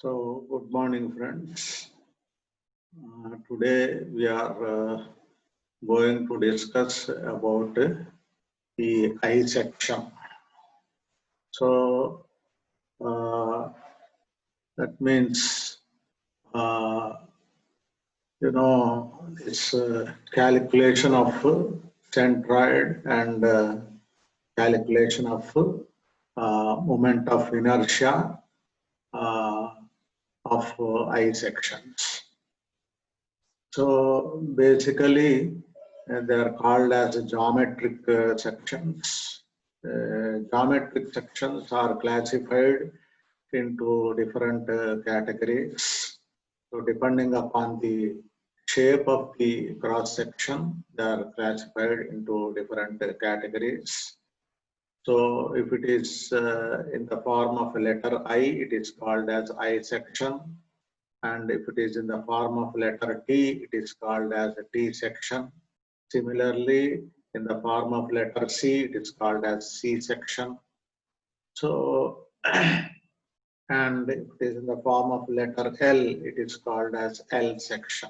So, good morning, friends. Today we are going to discuss about the I section. So, that means, this calculation of centroid and calculation of moment of inertia of I sections. So basically, they are called as geometric sections. Geometric sections are classified into different categories. So depending upon the shape of the cross section, they are classified into different categories. So if it is in the form of a letter I, it is called as I section. And if it is in the form of letter T, it is called as a T section. Similarly, in the form of letter C, it is called as C section. So, and if it is in the form of letter L, it is called as L section.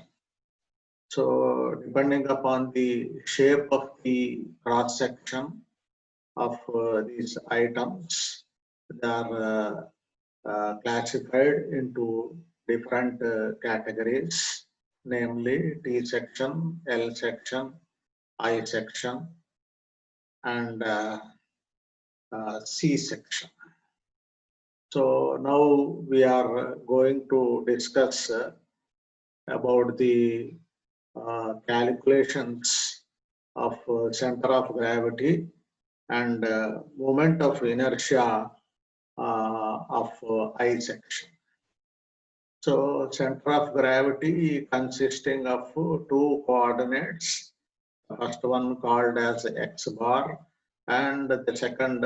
So, depending upon the shape of the cross section of these items, they are classified into different categories, namely T section, L section, I section, and C section. So now we are going to discuss about the calculations of center of gravity and moment of inertia of I section. So center of gravity consisting of two coordinates. The first one called as x bar and the second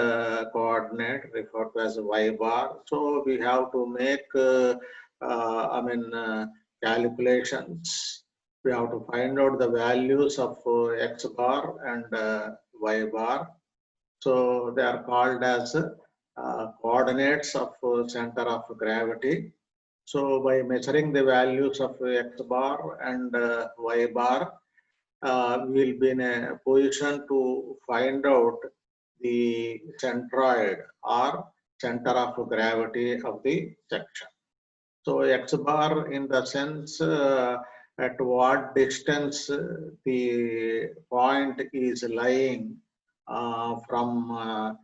coordinate referred to as y bar. So we have to make calculations. We have to find out the values of x bar and y bar. So they are called as coordinates of center of gravity. So by measuring the values of x bar and y bar, we will be in a position to find out the centroid or center of gravity of the section. So x bar in the sense at what distance the point is lying from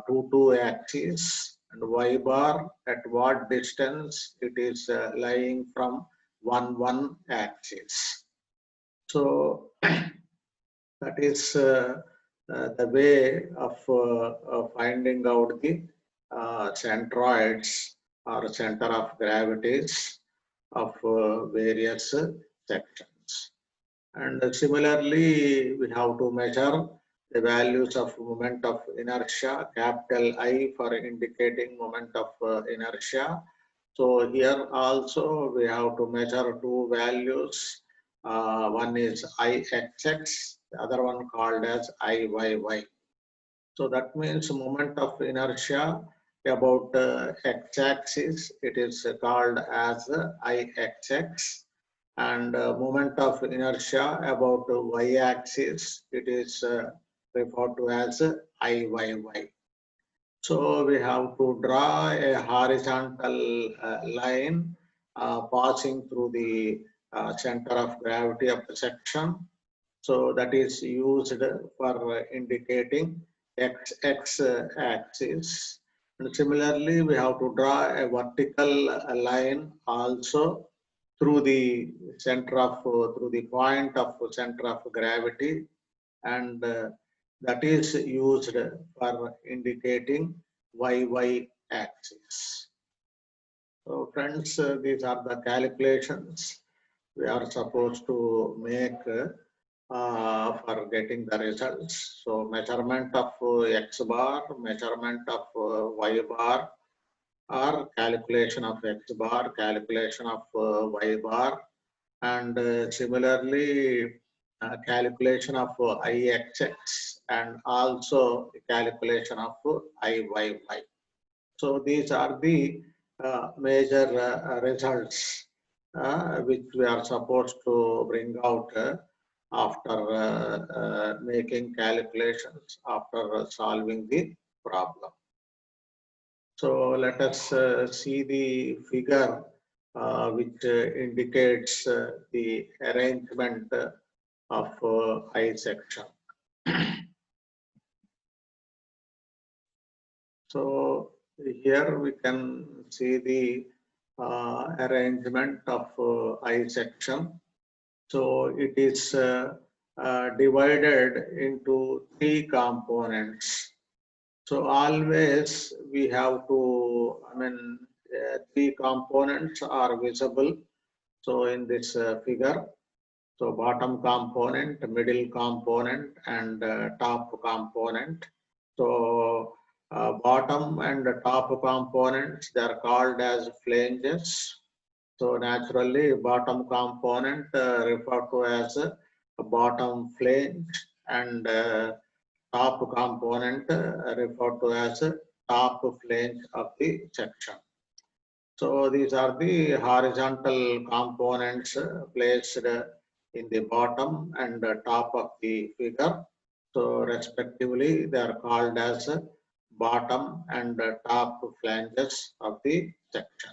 two axes, and y bar at what distance it is lying from one axis. So that is the way of finding out the centroids or center of gravities of various sections. And similarly, we have to measure the values of moment of inertia, capital I for indicating moment of inertia. So here also we have to measure two values. One is Ixx, the other one called as Iyy. So that means moment of inertia about x-axis, it is called as Ixx, and moment of inertia about y-axis, it is referred to as Iyy. So we have to draw a horizontal line passing through the center of gravity of the section. So that is used for indicating x axis. And similarly, we have to draw a vertical line also through the center of through the point of center of gravity, and that is used for indicating y axis. So friends, these are the calculations we are supposed to make for getting the results. So measurement of x bar, measurement of y bar, or calculation of x bar, calculation of y bar, and similarly calculation of Ixx and also the calculation of IYY. So these are the major results which we are supposed to bring out after making calculations, after solving the problem. So let us see the figure which indicates the arrangement of I section. So here we can see the arrangement of I section. So it is divided into three components. So always we have to, three components are visible. So in this figure, so bottom component, middle component, and top component. So bottom and top components, they are called as flanges. So naturally, bottom component referred to as a bottom flange, and top component referred to as a top flange of the section. So these are the horizontal components placed in the bottom and top of the figure. So respectively, they are called as bottom and top flanges of the section.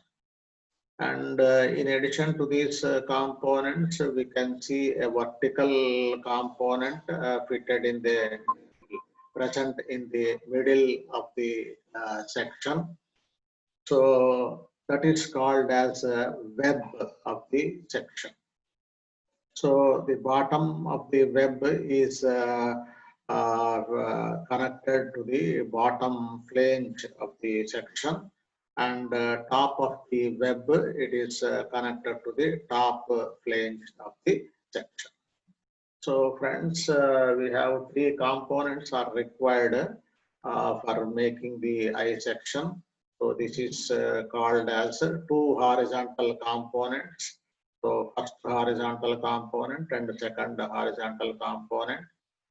And in addition to these components, we can see a vertical component fitted in the present in the middle of the section. So that is called as a web of the section. So the bottom of the web is connected to the bottom flange of the section, and top of the web it is connected to the top flange of the section. So friends, we have three components are required for making the I section. So this is called as two horizontal components. So first horizontal component and second horizontal component.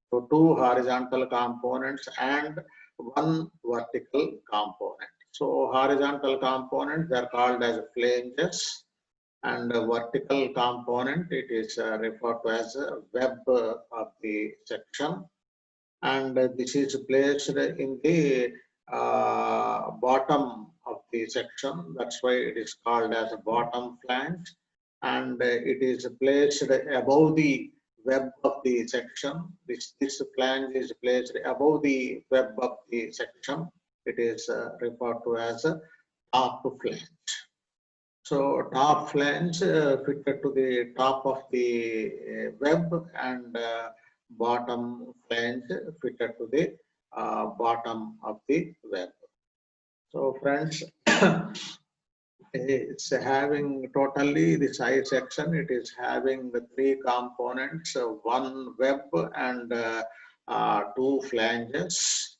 So two horizontal components and one vertical component. So horizontal components, they are called as flanges, and vertical component, it is referred to as a web of the section, and this is placed in the bottom of the section. That's why it is called as a bottom flange, and it is placed above the web of the section. This flange is placed above the web of the section. It is referred to as a top flange. So top flange fitted to the top of the web, and bottom flange fitted to the bottom of the web. So friends, it's having totally this I section, it is having the three components, one web and two flanges.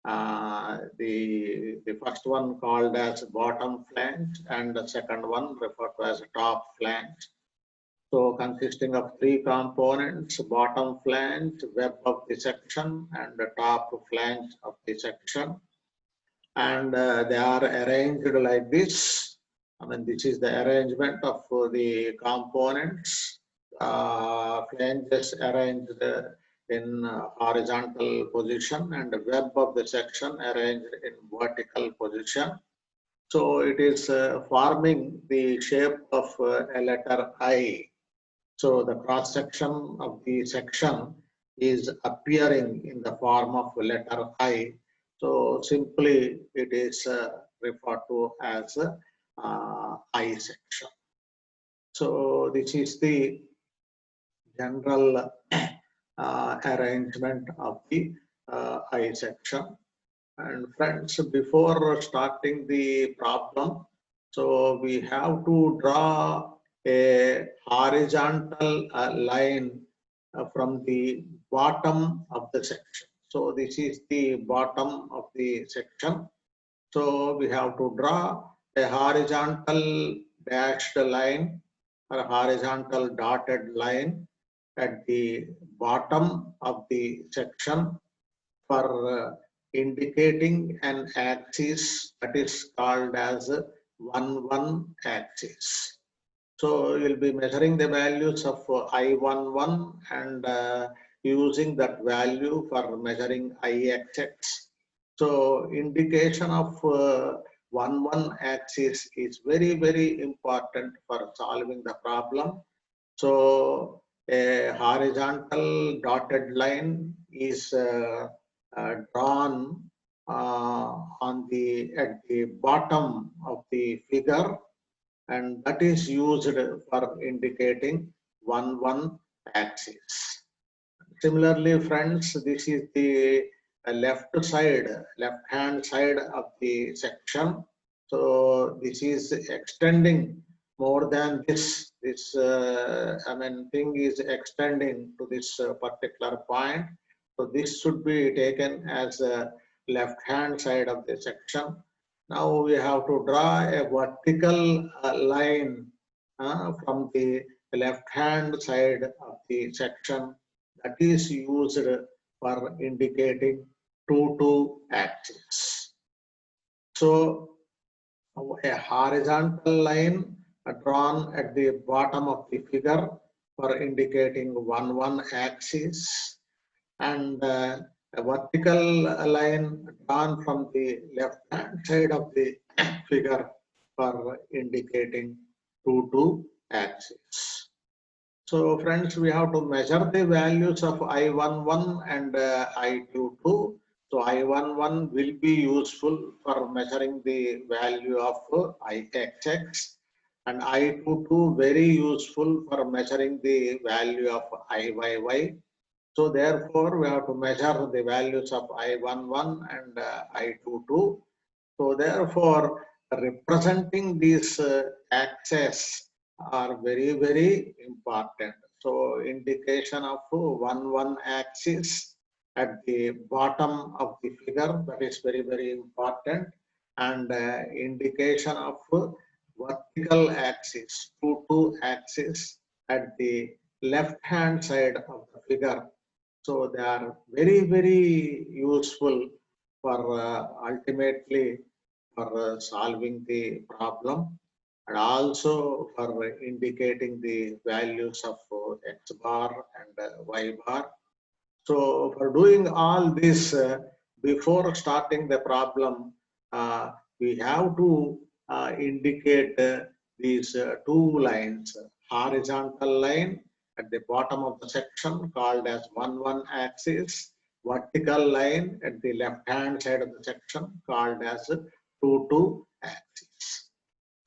The first one called as bottom flange, and the second one referred to as top flange. So consisting of three components: bottom flange, web of the section, and the top flange of the section. And they are arranged like this. This is the arrangement of the components. Flanges arranged in horizontal position, and the web of the section arranged in vertical position. So it is forming the shape of a letter I. So the cross section of the section is appearing in the form of letter I. So simply it is referred to as I section. So this is the general arrangement of the I section. And friends, before starting the problem, so we have to draw a horizontal line from the bottom of the section. So this is the bottom of the section. So we have to draw a horizontal dashed line or horizontal dotted line at the bottom of the section, for indicating an axis that is called as 1-1 axis. So you'll be measuring the values of I11 and using that value for measuring IXX. So indication of 1-1 axis is very, very important for solving the problem. So a horizontal dotted line is drawn at the bottom of the figure, and that is used for indicating 1-1 axis. Similarly, friends, this is the left-hand side of the section. So this is extending more than this. This thing is extending to this particular point. So this should be taken as a left-hand side of the section. Now we have to draw a vertical line from the left-hand side of the section that is used for indicating 2-2 axis. So a horizontal line drawn at the bottom of the figure for indicating 1-1 axis, and a vertical line drawn from the left hand side of the figure for indicating 2-2 axis. So friends, we have to measure the values of I11 and I22. So I11 will be useful for measuring the value of IXX, and I22 very useful for measuring the value of IYY. So therefore, we have to measure the values of I11 and I22. So therefore, representing these axes are very, very important. So indication of 1-1 axis at the bottom of the figure, that is very, very important. And indication of vertical axis, 2-2 axis at the left hand side of the figure. So they are very, very useful for ultimately for solving the problem, and also for indicating the values of X bar and Y bar. So for doing all this, before starting the problem, we have to indicate these two lines: horizontal line at the bottom of the section called as 1-1 axis, vertical line at the left hand side of the section called as 2-2 axis.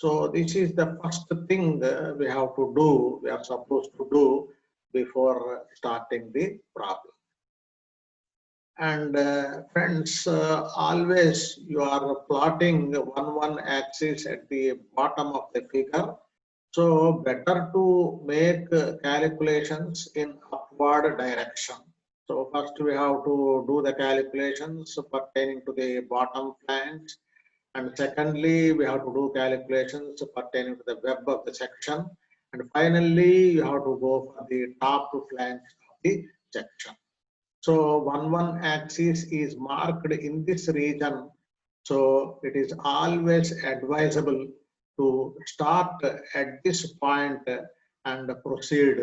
So this is the first thing we have to do, we are supposed to do before starting the problem. And friends, always you are plotting 1-1 axis at the bottom of the figure. So better to make calculations in upward direction. So first we have to do the calculations pertaining to the bottom flange, and secondly we have to do calculations pertaining to the web of the section, and finally you have to go for the top flange of the section. So 1-1 axis is marked in this region. So it is always advisable to start at this point and proceed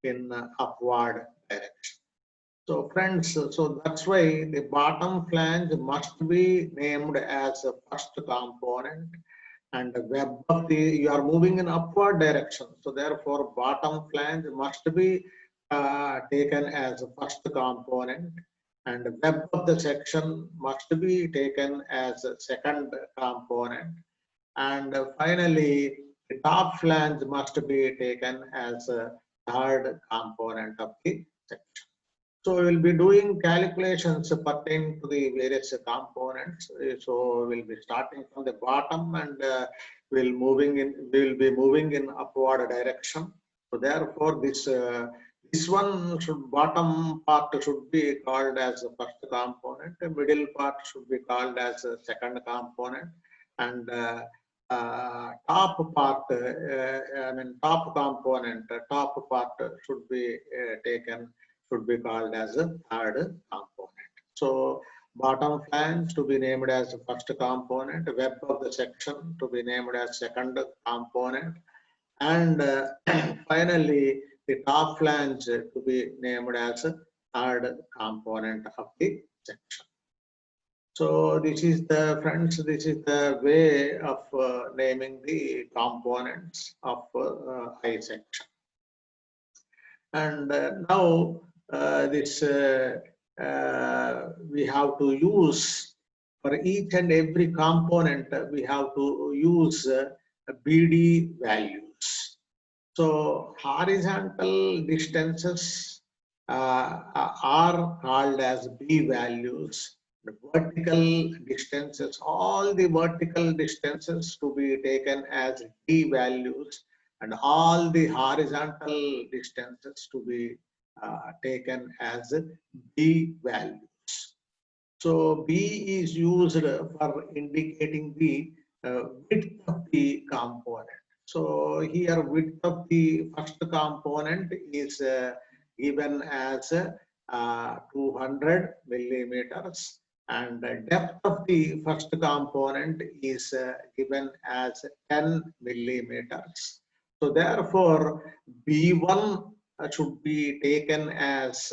in upward direction. So friends, so that's why the bottom flange must be named as a first component, and the web of the, you are moving in upward direction. So therefore bottom flange must be taken as a first component, and the web of the section must be taken as a second component, and finally the top flange must be taken as a third component of the section. So we will be doing calculations pertaining to the various components. So we'll be starting from the bottom, and we will be moving in upward direction. So therefore this one should, bottom part should be called as the first component, the middle part should be called as a second component, and top part, top component, top part should be taken, should be called as a third component. So bottom flange to be named as the first component, web of the section to be named as second component, and finally the top flange to be named as a third component of the section. So this is the friends, this is the way of naming the components of I section. And now this we have to use for each and every component, we have to use BD values. So horizontal distances are called as B values. The vertical distances, all the vertical distances to be taken as D values, and all the horizontal distances to be taken as B values. So B is used for indicating the width of the component. So here width of the first component is given as 200 millimeters, and the depth of the first component is given as 10 millimeters. So therefore B1 should be taken as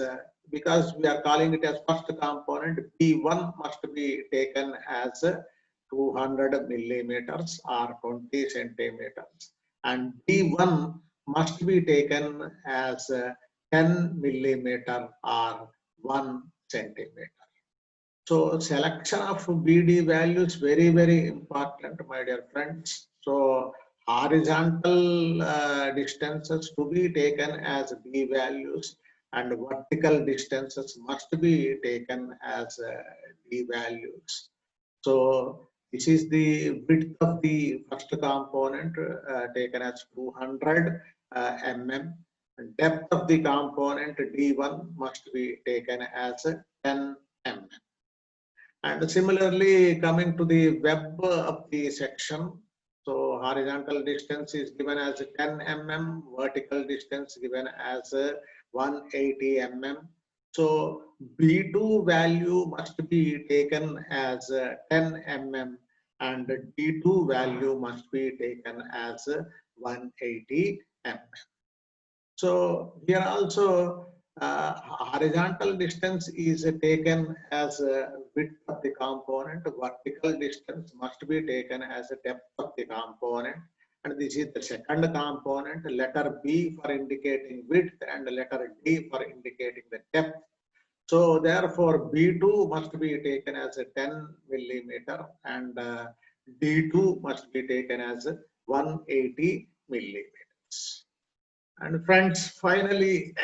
because we are calling it as first component, B1 must be taken as 200 millimeters or 20 centimeters, and B1 must be taken as 10 millimeter or 1 centimeter. So selection of BD values very, very important, my dear friends. So horizontal distances to be taken as B values, and vertical distances must be taken as D values. So this is the width of the first component taken as 200 mm. Depth of the component D1 must be taken as 10 mm. And similarly, coming to the web of the section, so horizontal distance is given as 10 mm, vertical distance given as 180 mm. So B2 value must be taken as 10 mm, and D2 value must be taken as 180 mm. So here also horizontal distance is taken as width of the component, vertical distance must be taken as a depth of the component, and this is the second component, letter B for indicating width and letter D for indicating the depth. So therefore B2 must be taken as a 10 millimeter, and D2 must be taken as 180 millimeters. And friends, finally,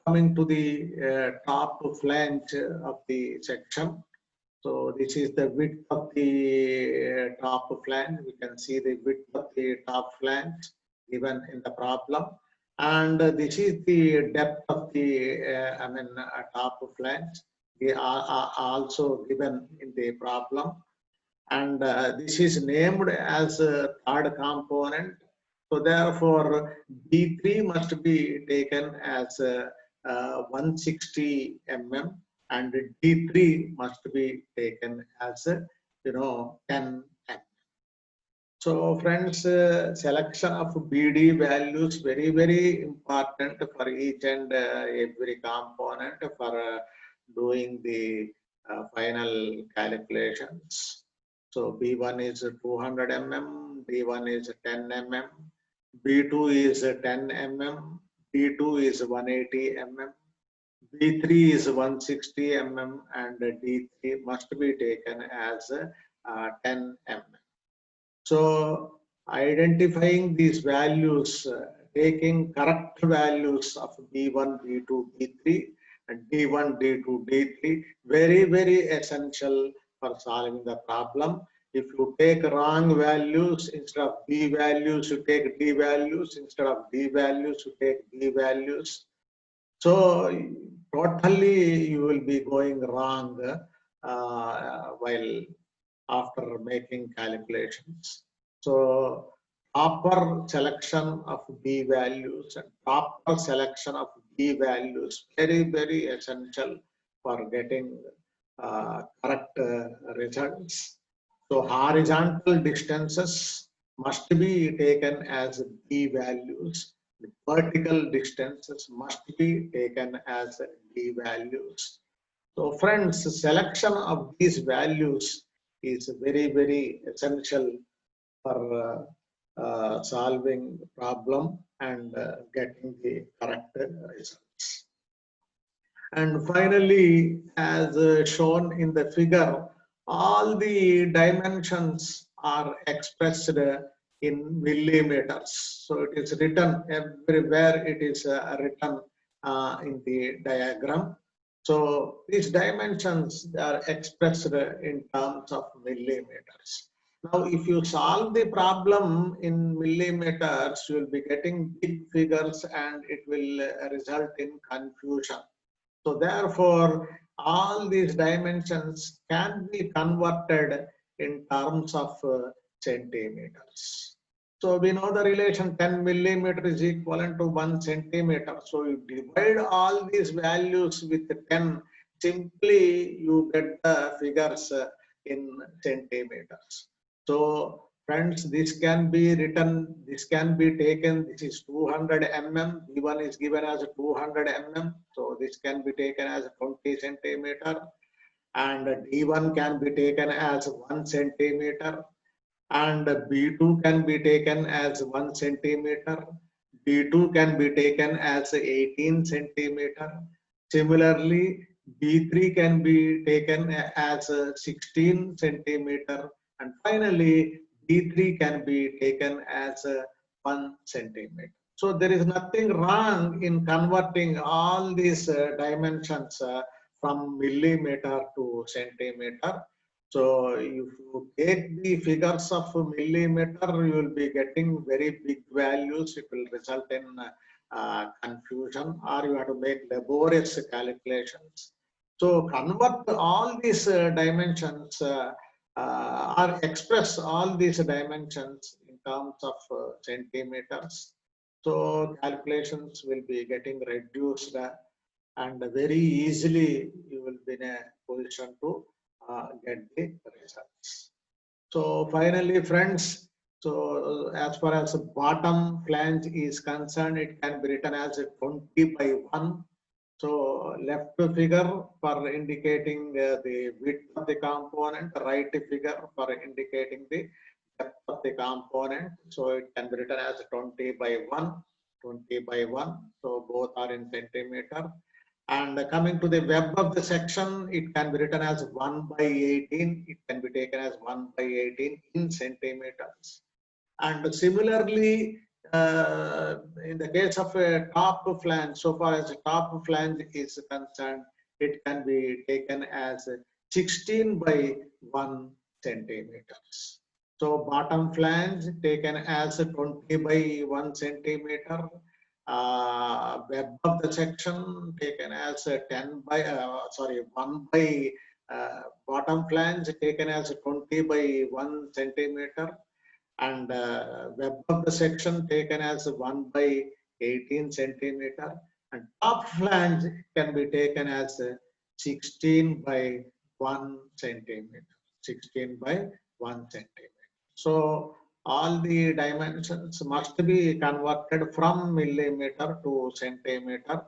coming to the top flange of the section. So this is the width of the top flange. We can see the width of the top flange given in the problem. And this is the depth of the top flange. They are also given in the problem. And this is named as a third component. So therefore, B3 must be taken as 160 mm, and D3 must be taken as 10 mm. So friends, selection of BD values very, very important for each and every component for doing the final calculations. So B1 is 200 mm, D1 is 10 mm, B2 is 10 mm, D2 is 180 mm, B3 is 160 mm, and D3 must be taken as 10 mm. So identifying these values, taking correct values of B1, B2, B3, and D1, D2, D3, very, very essential for solving the problem. If you take wrong values, instead of B values, you take D values. Instead of D values, you take B values. So totally you will be going wrong while after making calculations. So proper selection of B values and proper selection of D values, very, very essential for getting correct results. So horizontal distances must be taken as D values. The vertical distances must be taken as D values. So friends, selection of these values is very, very essential for solving problem and getting the correct results. And finally, as shown in the figure, all the dimensions are expressed in millimeters. So it is written everywhere, it is written in the diagram. So these dimensions are expressed in terms of millimeters. Now, if you solve the problem in millimeters, you will be getting big figures and it will result in confusion. So therefore, all these dimensions can be converted in terms of centimeters. So we know the relation 10 millimeter is equivalent to 1 centimeter. So you divide all these values with 10, simply you get the figures in centimeters. So friends, this can be written, this can be taken, this is 200 mm, V1 is given as 200 mm, so this can be taken as 20 centimeter, and D1 can be taken as 1 centimeter, and B2 can be taken as 1 centimeter, B2 can be taken as 18 centimeter. Similarly, B3 can be taken as 16 centimeter, and finally B3 can be taken as 1 centimeter. So there is nothing wrong in converting all these dimensions from millimeter to centimeter. So if you take the figures of millimeter, you will be getting very big values. It will result in confusion, or you have to make laborious calculations. So convert all these dimensions or express all these dimensions in terms of centimeters. So calculations will be getting reduced and very easily you will be in a position to get the results. So finally, friends, so as far as bottom flange is concerned, it can be written as 20 by 1. So left figure for indicating the width of the component, right figure for indicating the depth of the component. So it can be written as 20 by 1, 20 by 1. So both are in centimeter. And coming to the web of the section, it can be written as 1 by 18. It can be taken as 1 by 18 in centimeters. And similarly, in the case of a top flange, so far as top flange is concerned, it can be taken as 16 by 1 centimeters. So bottom flange taken as 20 by 1 centimeter. Web of the section taken as 10 by 1 by bottom flange taken as 20 by 1 centimeter, and web of the section taken as 1 by 18 centimeter, and top flange can be taken as 16 by 1 centimeter, 16 by 1 centimeter. So all the dimensions must be converted from millimeter to centimeter.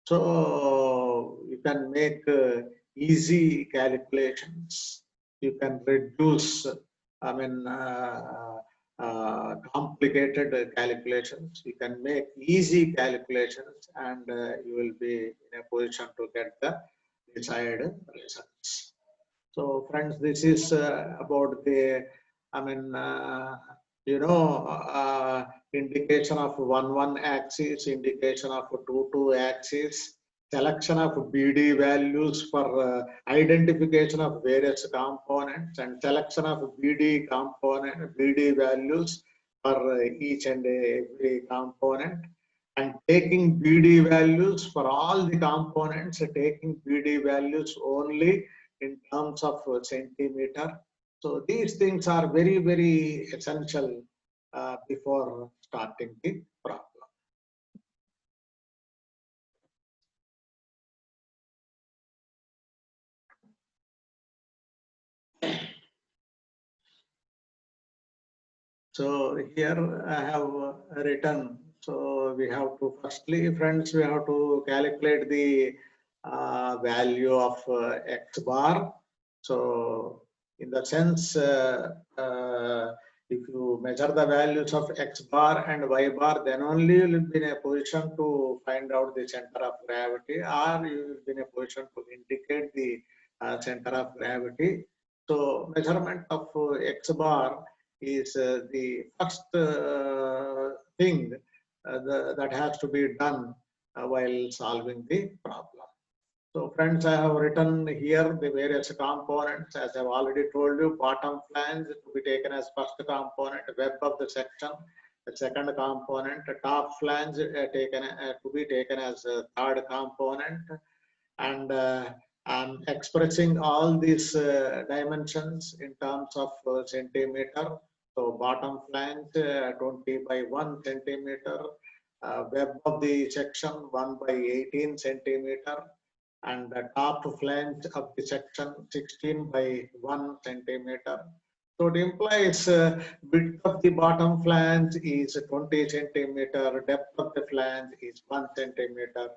So you can make easy calculations. You can reduce, complicated calculations. You can make easy calculations, and you will be in a position to get the desired results. So friends, this is about the, indication of 1 axis, indication of 2 axis, selection of BD values for identification of various components, and selection of BD values for each and every component, and taking BD values for all the components, taking BD values only in terms of centimeter. So these things are very, very essential before starting the problem. So here I have written. So we have to firstly, friends, we have to calculate the value of x bar. So in the sense, if you measure the values of x bar and y bar, then only you will be in a position to find out the center of gravity, or you will be in a position to indicate the center of gravity. So measurement of x bar is the first thing that has to be done while solving the problem. So friends, I have written here the various components. As I've already told you, bottom flange to be taken as first component, web of the section, the second component, top flange to be taken as third component, and I'm expressing all these dimensions in terms of centimeter. So bottom flange 20 by 1 centimeter, web of the section 1 by 18 centimeter, and the top flange of the section 16 by 1 centimeter. So it implies width of the bottom flange is 20 centimeter, depth of the flange is 1 centimeter.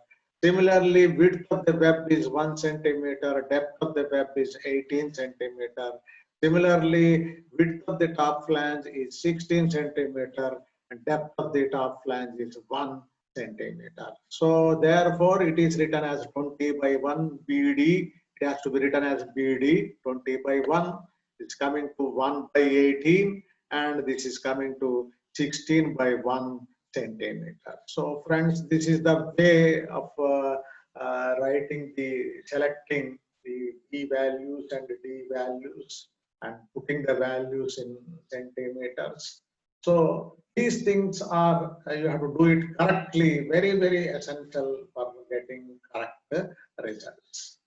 Similarly, width of the web is 1 centimeter, depth of the web is 18 centimeter. Similarly, width of the top flange is 16 centimeter and depth of the top flange is 1 centimeter. So therefore, it is written as 20 by 1 BD. It has to be written as BD. 20 by 1 is coming to 1 by 18, and this is coming to 16 by 1 centimeter. So friends, this is the way of selecting the B values and D values and putting the values in centimeters. So these things are, you have to do it correctly, very, very essential for getting correct results.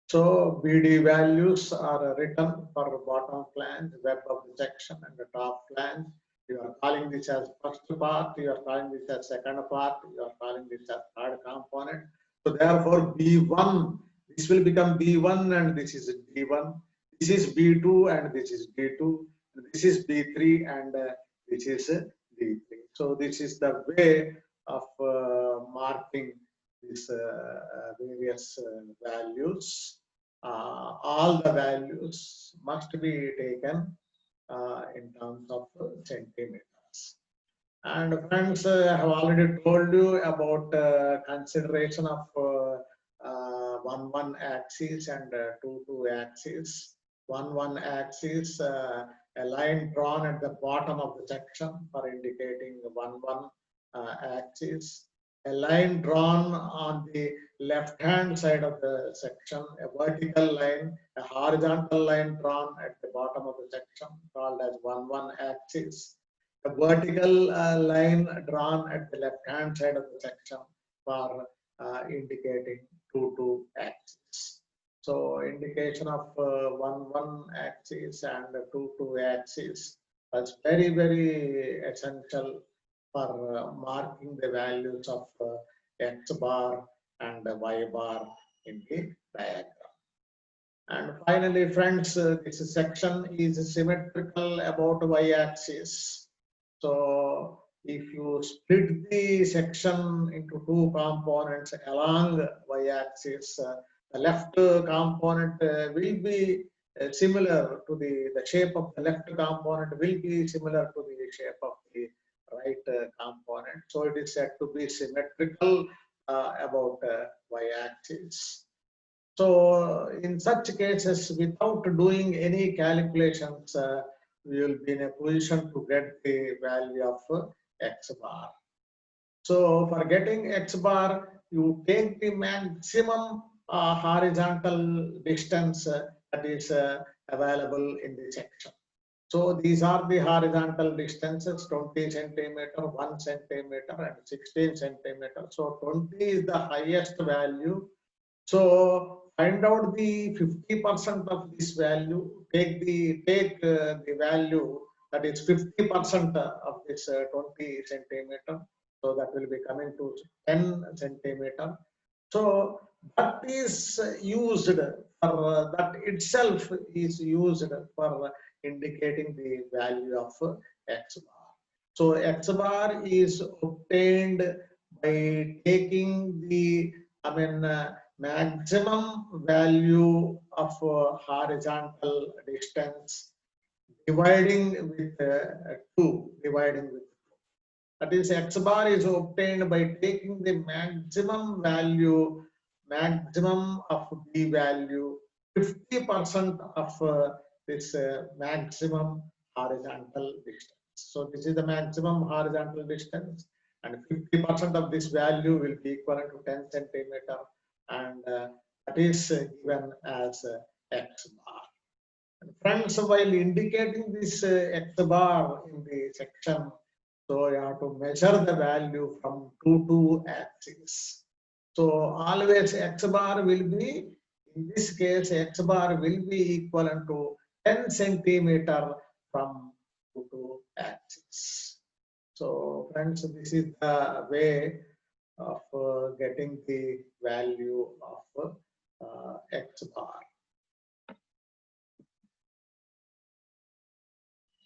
So BD values are written for bottom flange, web of the section, and the top flange. You are calling this as first part, you are calling this as second part, you are calling this as third component. So therefore B1, this will become B1 and this is D1. This is B2 and this is D2. This is B3 and this is D3. So this is the way of marking these various values. All the values must be taken in terms of centimeters. And friends, I have already told you about consideration of 1 axis and 2 axis. 1 axis, a line drawn at the bottom of the section for indicating 1 axis. A line drawn on the left hand side of the section, a vertical line, a horizontal line drawn at the bottom of the section called as 1 axis. A vertical line drawn at the left hand side of the section for indicating 2 axis. So indication of 1 axis and 2 axis is very, very essential for marking the values of x bar and y bar in the diagram. And finally, friends, this section is symmetrical about y-axis. So if you split the section into 2 components along y-axis, the left component will be similar to the shape of the left component will be similar to the shape of the right component. So it is said to be symmetrical about y-axis. So in such cases, without doing any calculations, we will be in a position to get the value of x bar. So for getting x bar, you take the maximum horizontal distance that is available in the section. So these are the horizontal distances: 20 centimeter, 1 centimeter, and 16 centimeter. So 20 is the highest value. So find out the 50% of this value. Take the value that is 50% of this 20 centimeter. So that will be coming to 10 centimeter. So that is used for that itself is used for indicating the value of x bar. So X bar is obtained by taking the, maximum value of horizontal distance dividing with 2, dividing with, that is X bar is obtained by taking the maximum of B value, 50% of this maximum horizontal distance. So this is the maximum horizontal distance, and 50% of this value will be equivalent to 10 centimeter, and that is given as X bar. And friends, while indicating this X bar in the section, so you have to measure the value from 2 axes. So always X bar will be, in this case, X bar will be equivalent to 10 centimeter from 2 axes. So friends, this is the way of getting the value of X bar.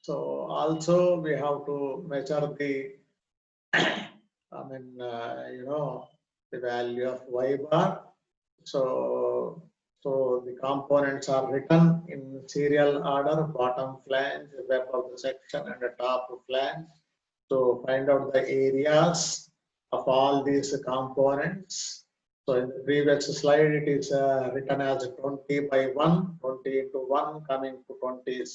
So also we have to measure the, the value of Y bar. So the components are written in serial order: bottom flange, web of the section, and the top flange. So find out the areas of all these components. So in the previous slide, it is written as 20 by 1, 20 into 1 coming to 20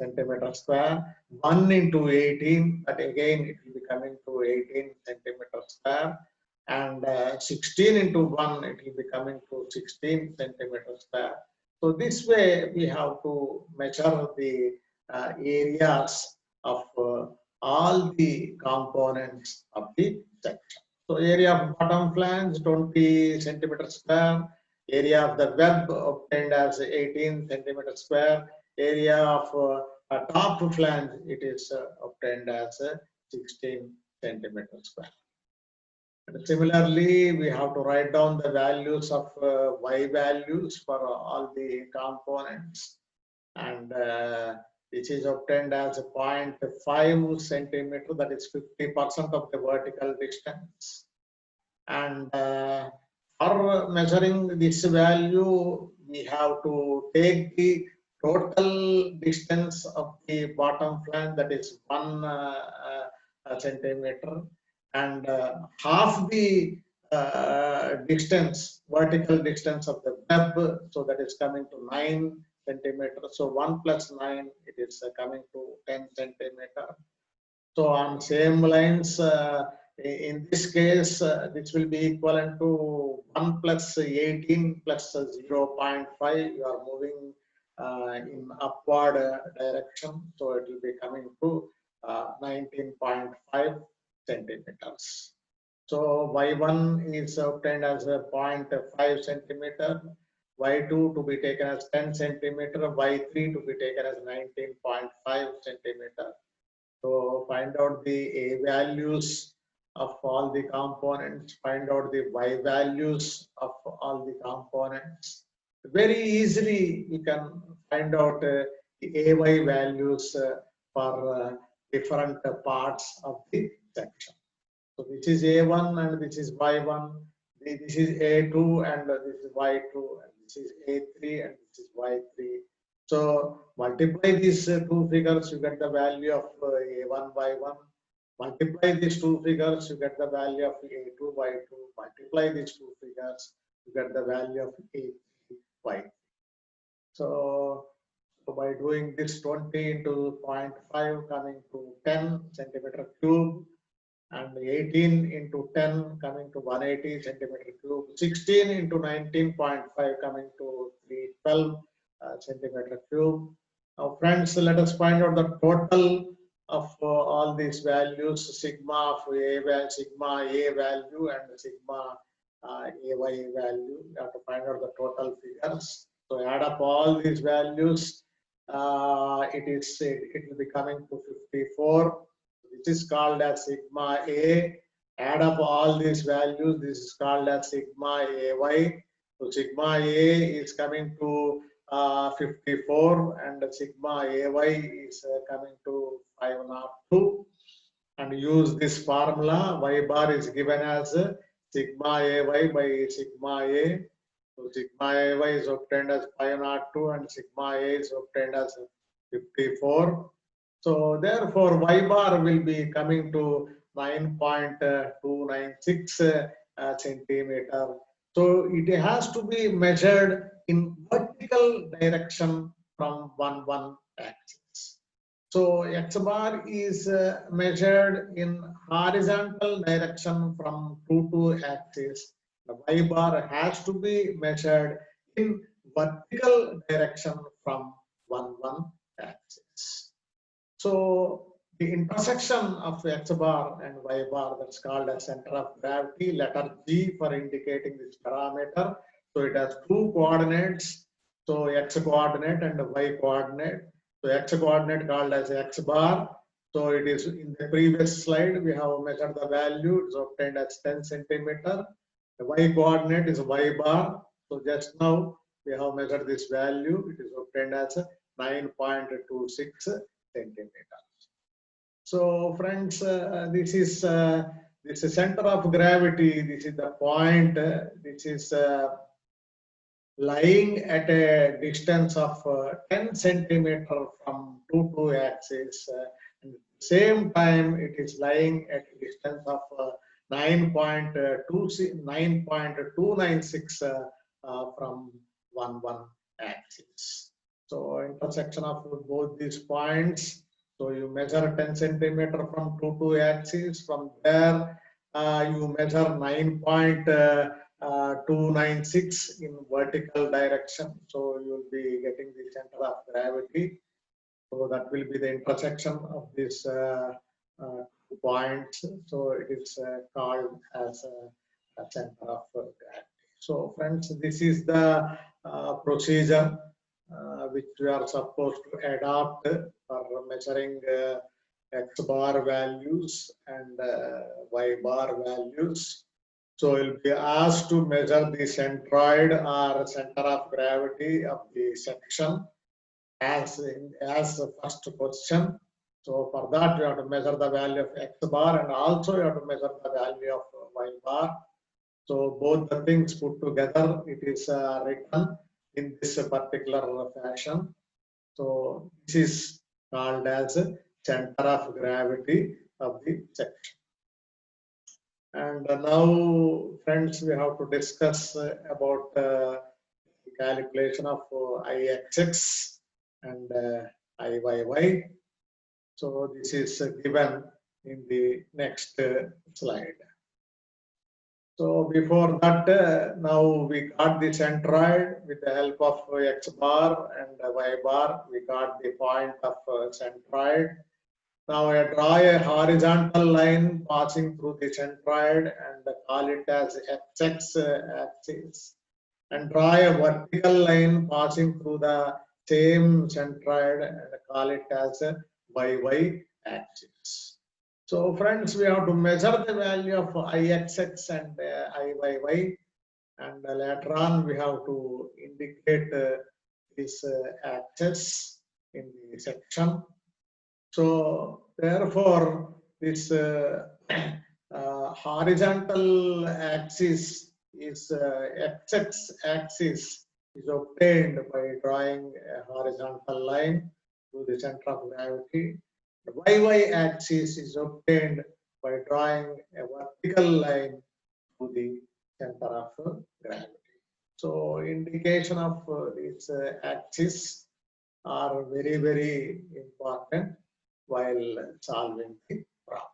centimeter square, 1 into 18, that again it will be coming to 18 centimeter square, and 16 into 1, it will be coming to 16 centimeter square. So this way we have to measure the areas of all the components of the section. So area of bottom flange 20 centimeter square, area of the web obtained as 18 centimeter square, area of top flange it is obtained as 16 centimeter square. And similarly, we have to write down the values of Y values for all the components, and which is obtained as 0.5 centimeter, that is 50% of the vertical distance. And for measuring this value, we have to take the total distance of the bottom flange, that is 1 centimeter, and half the distance, vertical distance of the web, so that is coming to 9 centimeters. So 1 plus 9, it is coming to 10 centimeter. So on same lines, in this case, this will be equivalent to 1 plus 18 plus 0.5. You are moving in upward direction, so it will be coming to 19.5 centimeters. So Y1 is obtained as a 0.5 centimeter, Y2 to be taken as 10 centimeter, Y3 to be taken as 19.5 centimeter. So find out the A values of all the components, find out the Y values of all the components. Very easily you can find out the AY values for different parts of the section. So this is A1 and this is Y1, this is A2 and this is Y2, and this is A3 and this is Y3. So multiply these two figures, you get the value of A1 Y1. Multiply these two figures, you get the value of A2 Y2. Multiply these two figures, you get the value of A3 Y3. So by doing this, 20 into 0.5 coming to 10 centimeter cube, and 18 into 10 coming to 180 centimeter cube, 16 into 19.5 coming to 312 centimeter cube. Now friends, let us find out the total of all these values, sigma of A, sigma A value and sigma AY value. You have to find out the total figures. So add up all these values, it will be coming to 54. This is called as sigma A. Add up all these values, this is called as sigma AY. So sigma A is coming to 54 and sigma AY is coming to 502. and use this formula. Y bar is given as sigma ay by sigma a. So sigma ay is obtained as 502 and sigma a is obtained as 54. So therefore y bar will be coming to 9.296 centimeter. So it has to be measured in vertical direction from 1 axis. So x bar is measured in horizontal direction from 2 axis. The y bar has to be measured in vertical direction from 1 axis. So the intersection of x bar and y bar, that's called as center of gravity, letter G for indicating this parameter. So it has two coordinates, so x coordinate and y coordinate. So x coordinate called as x bar. So it is in the previous slide, we have measured the value, it is obtained as 10 centimeter. The y coordinate is y bar. So just now we have measured this value, it is obtained as 9.26 centimeters. So friends, this is center of gravity. This is the point. This is lying at a distance of 10 centimeter from 2 axis. At the same time, it is lying at a distance of 9.296 from 1 axis. So intersection of both these points. So you measure 10 centimeter from 2 axis. From there, you measure 9.296 in vertical direction. So you will be getting the center of gravity. So that will be the intersection of these points. So it is called as a center of gravity. So friends, this is the procedure which we are supposed to adopt for measuring x bar values and y bar values. So you'll be asked to measure the centroid or center of gravity of the section as the first question. So for that you have to measure the value of x bar and also you have to measure the value of y bar. So both the things put together, it is written in this particular fashion. So this is called as center of gravity of the section. And now, friends, we have to discuss about the calculation of Ixx and Iyy. So this is given in the next slide. So before that, now we got the centroid with the help of x bar and y bar. We got the point of centroid. Now I draw a horizontal line passing through the centroid and call it as x axis, and draw a vertical line passing through the same centroid and call it as y axis. So friends, we have to measure the value of Ixx and Iyy, and later on we have to indicate this axis in the section. So therefore, this horizontal axis is x axis is obtained by drawing a horizontal line through the center of gravity. The y axis is obtained by drawing a vertical line to the center of gravity. So indication of these axes are very, very important while solving the problem.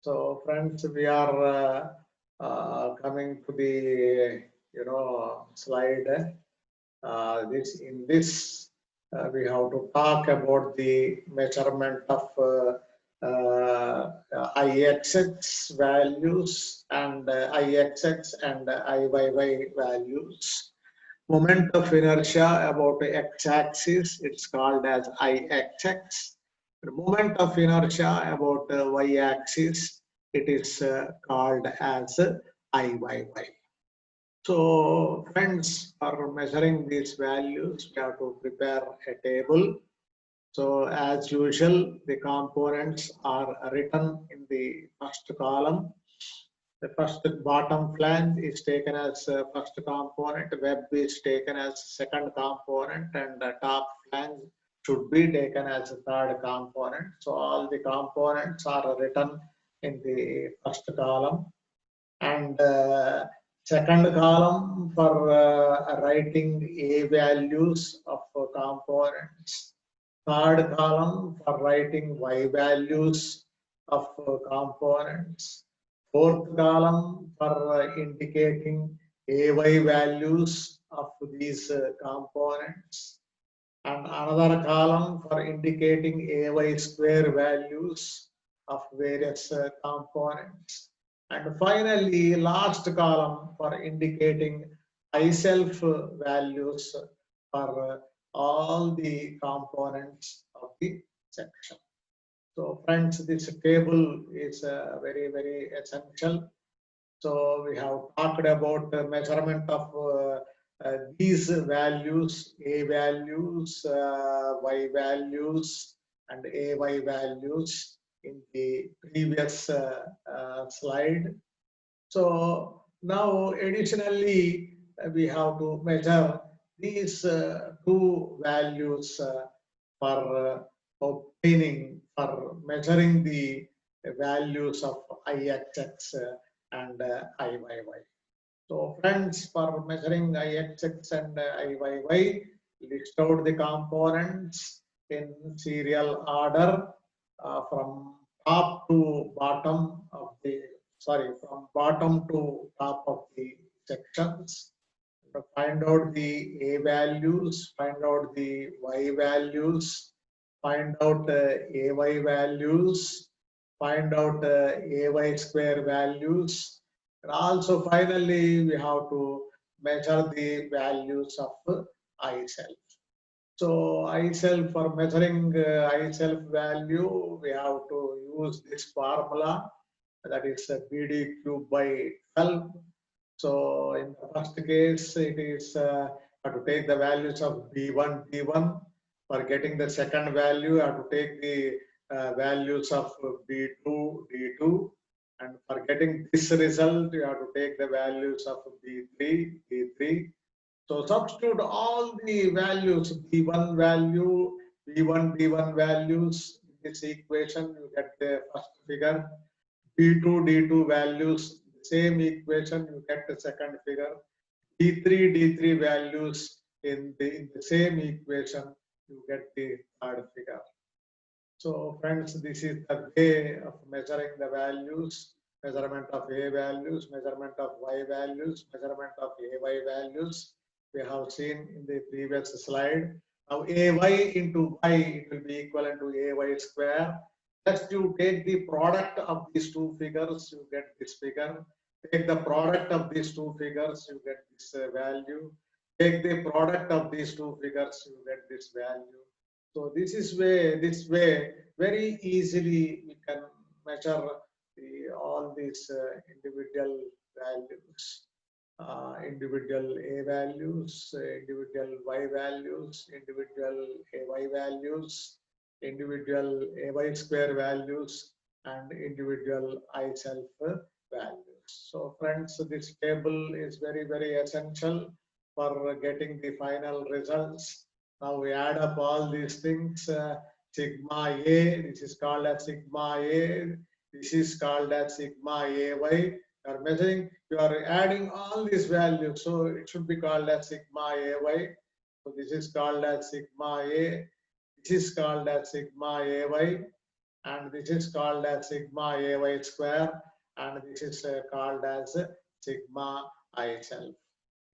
So friends, we are coming to the slide. In this we have to talk about the measurement of Ixx values and Ixx and Iyy values. Moment of inertia about x-axis, it's called as Ixx. The moment of inertia about y-axis, it is called as Iyy. So friends, for measuring these values, we have to prepare a table. So as usual, the components are written in the first column. The first bottom flange is taken as first component, web is taken as second component, and the top flange should be taken as a third component. So all the components are written in the first column. And second column for writing A values of components. Third column for writing Y values of components. Fourth column for indicating AY values of these components. And another column for indicating AY square values of various components. And finally, last column for indicating I self values for all the components of the section. So friends, this table is very, very essential. So we have talked about the measurement of these values, A values, Y values, and AY values in the previous slide. So now additionally, we have to measure these two values for for measuring the values of IXX and IYY. So friends, for measuring IXX and IYY, list out the components in serial order from top to bottom of the, from bottom to top of the sections. Find out the A values, find out the Y values, find out AY values, find out AY square values, and also finally we have to measure the values of I self. So I self, for measuring I self value, we have to use this formula, that is BD cube by 12. So in the first case, it is have to take the values of B1, D1. For getting the second value, you have to take the values of B2, D2. And for getting this result, you have to take the values of B3, D3. So substitute all the values, B1 value, B1, D1 values in this equation, you get the first figure. B2, D2 values, same equation, you get the second figure. D3, D3 values in the same equation, you get the third figure. So friends, this is the way of measuring the values, measurement of A values, measurement of Y values, measurement of AY values. We have seen in the previous slide. Now AY into Y, it will be equivalent to AY square. Just you take the product of these two figures, you get this figure. Take the product of these two figures, you get this value. Take the product of these two figures, you get this value. So this way, very easily we can measure all these individual values, individual A values, individual Y values, individual AY values, individual AY square values, and individual I self values. So friends, this table is very, very essential for getting the final results. Now we add up all these things, sigma A, this is called as sigma A, this is called as sigma AY. You are measuring, you are adding all these values, so it should be called as sigma AY. So this is called as sigma A, this is called as sigma AY, and this is called as sigma AY square, and this is called as sigma I self.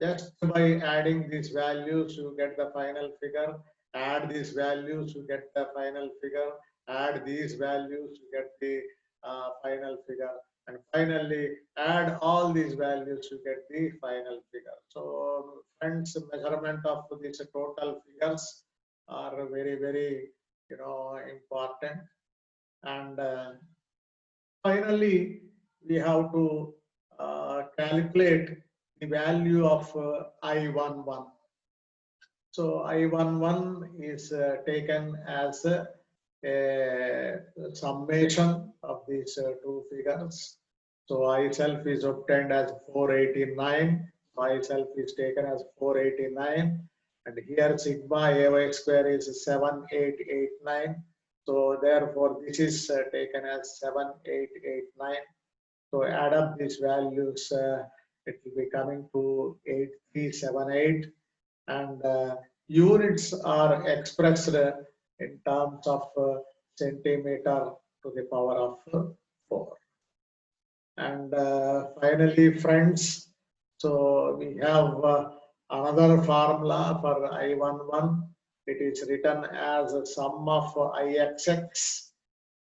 Just by adding these values, you get the final figure. Add these values, you get the final figure. Add these values, you get the final figure. And finally, add all these values, you get the final figure. So, friends, measurement of these total figures are very, very, important. And finally, we have to calculate the value of I11. So I11 is taken as a summation of these two figures. So I self is obtained as 489. So I self is taken as 489. And here sigma ay square is 7889. So therefore this is taken as 7889. So add up these values, it will be coming to 8378. And units are expressed in terms of centimeter to the power of 4. And finally, friends, so we have another formula for I11. It is written as a sum of Ixx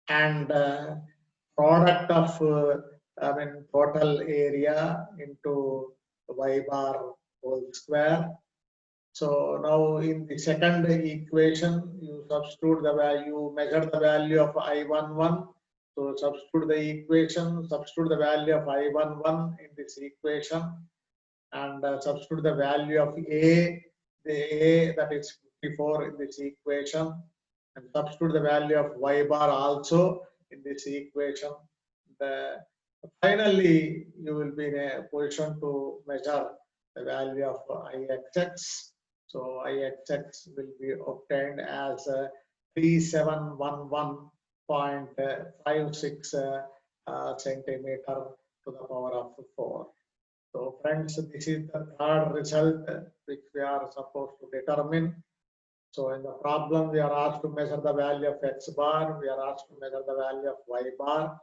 and product of total area into y bar whole square. So now in the second equation, you substitute the value, measure the value of I11. So substitute the equation, substitute the value of I11 in this equation, and substitute the value of A, the A that is 54 in this equation, and substitute the value of Y bar also in this equation. Finally, you will be in a position to measure the value of Ixx. So Ixx will be obtained as 3711.56 centimeter to the power of 4. So friends, this is the third result which we are supposed to determine. So in the problem, we are asked to measure the value of X bar, we are asked to measure the value of Y bar.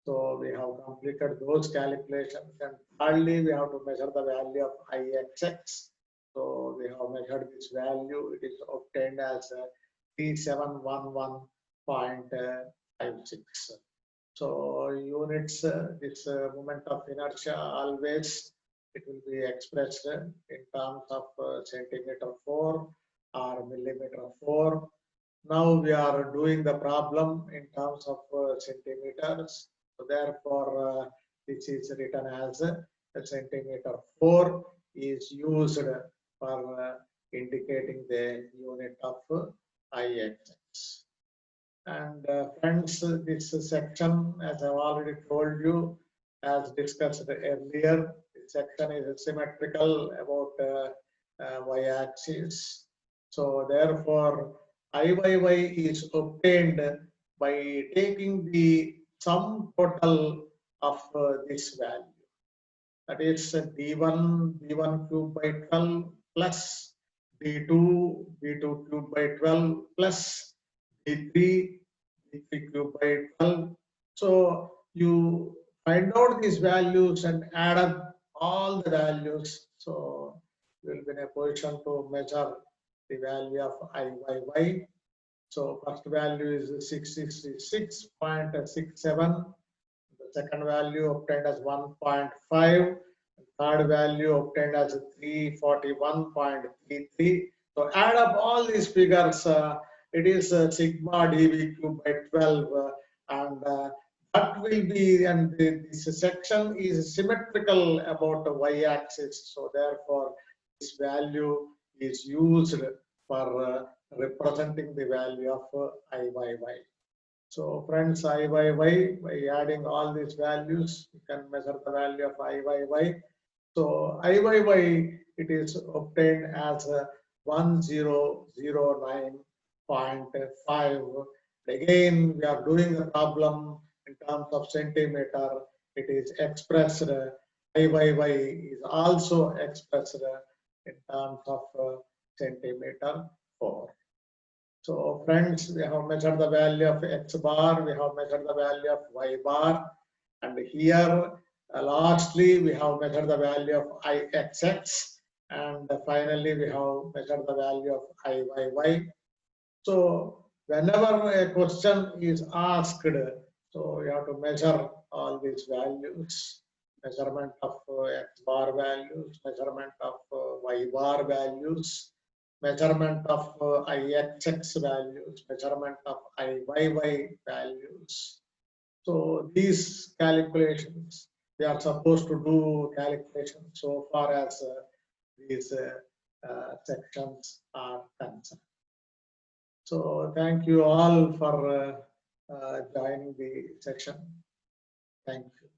So we have completed those calculations, and thirdly, we have to measure the value of Ixx. So we have measured this value. It is obtained as 3711.56. So units, this moment of inertia always, it will be expressed in terms of centimeter 4 or millimeter 4. Now we are doing the problem in terms of centimeters. So therefore, this is written as centimeter 4 is used for indicating the unit of Ixx. And friends, this section, as I've already told you, as discussed earlier, this section is symmetrical about y-axis. So therefore, Iyy is obtained by taking the sum total of this value. That is d1 cube by 12 plus d2 cube by 12 plus d3 cube by 12. So you find out these values and add up all the values. So you will be in a position to measure the value of Iyy. So first value is 666.67. The second value obtained as 1.5. Third value obtained as 341.33. So add up all these figures. It is sigma dV cube by 12, and that will be, and this section is symmetrical about the y-axis. So therefore, this value is used for representing the value of Iyy. So friends, Iyy, by adding all these values, you can measure the value of Iyy. So Iyy, it is obtained as 1009.5. Again, we are doing the problem in terms of centimeter. It is expressed, Iyy is also expressed in terms of centimeter 4. So friends, we have measured the value of X bar, we have measured the value of Y bar, and here lastly we have measured the value of Ixx, and finally we have measured the value of Iyy. So whenever a question is asked, so you have to measure all these values, measurement of X bar values, measurement of Y bar values, measurement of Ixx values, measurement of Iyy values. So these calculations we are supposed to do calculation so far as these sections are concerned. So thank you all for joining the section. Thank you.